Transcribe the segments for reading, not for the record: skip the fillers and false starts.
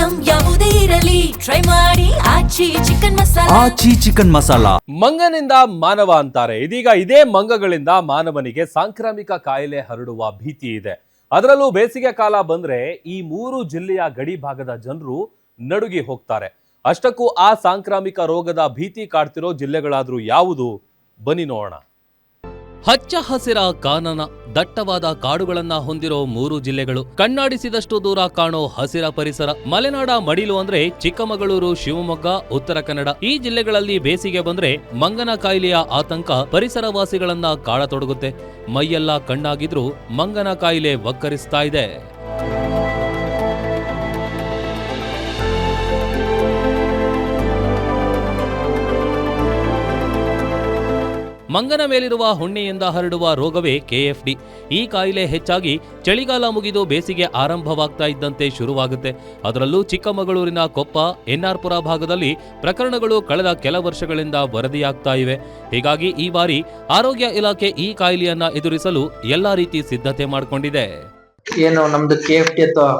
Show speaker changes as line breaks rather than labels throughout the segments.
Item ಯಾವುದೇ ಇರಲಿ try ಮಾಡಿ ಆಚಿ ಚಿಕನ್ ಮಸಾಲಾ.
ಮಂಗನಿಂದ ಮಾನವ ಅಂತಾರೆ. ಇದೀಗ ಇದೇ ಮಂಗಗಳಿಂದ ಮಾನವನಿಗೆ ಸಾಂಕ್ರಾಮಿಕ ಕಾಯಿಲೆ ಹರಡುವ ಭೀತಿ ಇದೆ. ಅದರಲ್ಲೂ ಬೇಸಿಗೆ ಕಾಲ ಬಂದ್ರೆ ಈ 3 ಜಿಲ್ಲೆಯ ಗಡಿ ಭಾಗದ ಜನರು ನಡುಗಿ ಹೋಗ್ತಾರೆ. ಅಷ್ಟಕ್ಕೂ ಆ ಸಾಂಕ್ರಾಮಿಕ ರೋಗದ ಭೀತಿ ಕಾಡ್ತಿರೋ ಜಿಲ್ಲೆಗಳಾದ್ರೂ ಯಾವುದು? ಬನ್ನಿ ನೋಡೋಣ. ಹಚ್ಚ ಹಸಿರ ಕಾನನ, ದಟ್ಟವಾದ ಕಾಡುಗಳನ್ನ ಹೊಂದಿರೋ 3 ಜಿಲ್ಲೆಗಳು, ಕಣ್ಣಾಡಿಸಿದಷ್ಟು ದೂರ ಕಾಣೋ ಹಸಿರ ಪರಿಸರ. ಮಲೆನಾಡ ಮಡಿಲು ಅಂದ್ರೆ ಚಿಕ್ಕಮಗಳೂರು, ಶಿವಮೊಗ್ಗ, ಉತ್ತರ ಕನ್ನಡ. ಈ ಜಿಲ್ಲೆಗಳಲ್ಲಿ ಬೇಸಿಗೆ ಬಂದ್ರೆ ಮಂಗನ ಕಾಯಿಲೆಯ ಆತಂಕ ಪರಿಸರವಾಸಿಗಳನ್ನ ಕಾಡತೊಡಗುತ್ತೆ. ಮೈಯೆಲ್ಲ ಕಣ್ಣಾಗಿದ್ರೂ ಮಂಗನ ಕಾಯಿಲೆ ವಕ್ಕರಿಸ್ತಾ ಇದೆ. ಮಂಗನ ಮೇಲಿರುವ ಹುಣ್ಣೆಯಿಂದ ಹರಡುವ ರೋಗವೇ KFD. ಈ ಕಾಯಿಲೆ ಹೆಚ್ಚಾಗಿ ಚಳಿಗಾಲ ಮುಗಿದು ಬೇಸಿಗೆ ಆರಂಭವಾಗ್ತಾ ಇದ್ದಂತೆ ಶುರುವಾಗುತ್ತೆ. ಅದರಲ್ಲೂ ಚಿಕ್ಕಮಗಳೂರಿನ ಕೊಪ್ಪ, NR ಪುರ ಭಾಗದಲ್ಲಿ ಪ್ರಕರಣಗಳು ಕಳೆದ ಕೆಲ ವರ್ಷಗಳಿಂದ ವರದಿಯಾಗ್ತಾ ಇವೆ. ಹೀಗಾಗಿ ಈ ಬಾರಿ ಆರೋಗ್ಯ ಇಲಾಖೆ ಈ ಕಾಯಿಲೆಯನ್ನ ಎದುರಿಸಲು ಎಲ್ಲಾ ರೀತಿ ಸಿದ್ಧತೆ ಮಾಡಿಕೊಂಡಿದೆ.
ಏನು ನಮ್ದು KFD ಅಥವಾ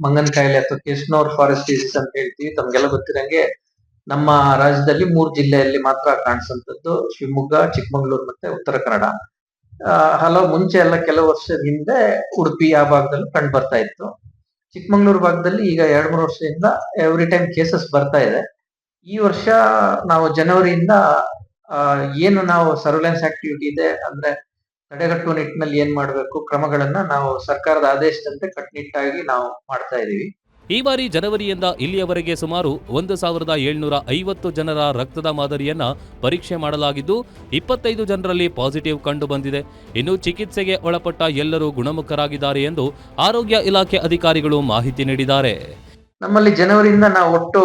ಮಂಗನ ಕಾಯಿಲೆ ಅಥವಾ ಕಿಶ್ನೋರ್ ಫಾರೆಸ್ಟ್ ಡಿಸೀಸ್ ಅಂತ ಹೇಳ್ತೀವಿ. ತಮ್ಗೆಲ್ಲ ಗೊತ್ತಿರಂಗೆ ನಮ್ಮ ರಾಜ್ಯದಲ್ಲಿ 3 ಜಿಲ್ಲೆಯಲ್ಲಿ ಮಾತ್ರ ಕಾಣಿಸುವಂತದ್ದು: ಶಿವಮೊಗ್ಗ, ಚಿಕ್ಕಮಗಳೂರು ಮತ್ತೆ ಉತ್ತರ ಕನ್ನಡ. ಹಲವು ಮುಂಚೆ ಎಲ್ಲ ಕೆಲವು ವರ್ಷದ ಹಿಂದೆ ಉಡುಪಿ ಆ ಭಾಗದಲ್ಲಿ ಕಂಡು ಬರ್ತಾ ಇತ್ತು. ಚಿಕ್ಕಮಗಳೂರು ಭಾಗದಲ್ಲಿ ಈಗ 2-3 ವರ್ಷದಿಂದ ಎವ್ರಿ ಟೈಮ್ ಕೇಸಸ್ ಬರ್ತಾ ಇದೆ. ಈ ವರ್ಷ ನಾವು ಜನವರಿಯಿಂದ ಏನು ನಾವು ಸರ್ವೆಲೆನ್ಸ್ ಆಕ್ಟಿವಿಟಿ ಇದೆ ಅಂದ್ರೆ ತಡೆಗಟ್ಟುವ ನಿಟ್ಟಿನಲ್ಲಿ ಏನ್ ಮಾಡ್ಬೇಕು ಕ್ರಮಗಳನ್ನ ನಾವು ಸರ್ಕಾರದ ಆದೇಶದಂತೆ ಕಟ್ಟುನಿಟ್ಟಾಗಿ ನಾವು ಮಾಡ್ತಾ ಇದೀವಿ.
ಈ ಬಾರಿ ಜನವರಿಯಿಂದ ಇಲ್ಲಿಯವರೆಗೆ ಸುಮಾರು 1750 ಜನರ ರಕ್ತದ ಮಾದರಿಯನ್ನ ಪರೀಕ್ಷೆ ಮಾಡಲಾಗಿದ್ದು 25 ಜನರಲ್ಲಿ ಪಾಸಿಟಿವ್ ಕಂಡು ಬಂದಿದೆ. ಇನ್ನು ಚಿಕಿತ್ಸೆಗೆ ಒಳಪಟ್ಟ ಎಲ್ಲರೂ ಗುಣಮುಖರಾಗಿದ್ದಾರೆ ಎಂದು ಆರೋಗ್ಯ ಇಲಾಖೆ ಅಧಿಕಾರಿಗಳು ಮಾಹಿತಿ ನೀಡಿದ್ದಾರೆ.
ನಮ್ಮಲ್ಲಿ ಜನವರಿಯಿಂದ ನಾವು ಒಟ್ಟು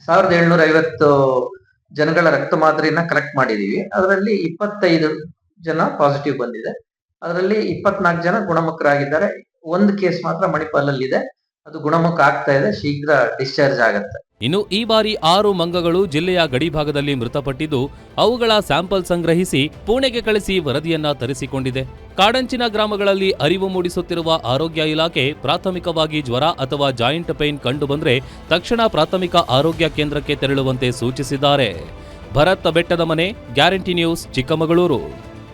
1750 ಜನಗಳ ರಕ್ತ ಮಾದರಿಯನ್ನ ಕಲೆಕ್ಟ್ ಮಾಡಿದೀವಿ. ಅದರಲ್ಲಿ 25 ಜನ ಪಾಸಿಟಿವ್ ಬಂದಿದೆ. ಅದರಲ್ಲಿ 24 ಜನ ಗುಣಮುಖರಾಗಿದ್ದಾರೆ. ಒಂದು ಕೇಸ್ ಮಾತ್ರ ಮಣಿಪಾಲಲ್ಲಿದೆ, ಅದು ಗುಣಮುಖ ಆಗ್ತಾ ಇದೆ, ಶೀಘ್ರ ಡಿಸ್ಚಾರ್ಜ್ ಆಗುತ್ತೆ.
ಇನ್ನು ಈ ಬಾರಿ 6 ಮಂಗಗಳು ಜಿಲ್ಲೆಯ ಗಡಿಭಾಗದಲ್ಲಿ ಮೃತಪಟ್ಟಿದ್ದು ಅವುಗಳ ಸ್ಯಾಂಪಲ್ ಸಂಗ್ರಹಿಸಿ ಪುಣೆಗೆ ಕಳಿಸಿ ವರದಿಯನ್ನ ತರಿಸಿಕೊಂಡಿದೆ. ಕಾಡಂಚಿನ ಗ್ರಾಮಗಳಲ್ಲಿ ಅರಿವು ಮೂಡಿಸುತ್ತಿರುವ ಆರೋಗ್ಯ ಇಲಾಖೆ ಪ್ರಾಥಮಿಕವಾಗಿ ಜ್ವರ ಅಥವಾ ಜಾಯಿಂಟ್ ಪೇನ್ ಕಂಡು ಬಂದ್ರೆ ತಕ್ಷಣ ಪ್ರಾಥಮಿಕ ಆರೋಗ್ಯ ಕೇಂದ್ರಕ್ಕೆ ತೆರಳುವಂತೆ ಸೂಚಿಸಿದ್ದಾರೆ. ಭರತ್ ಬೆಟ್ಟದ ಮನೆ, ಗ್ಯಾರಂಟಿ ನ್ಯೂಸ್, ಚಿಕ್ಕಮಗಳೂರು.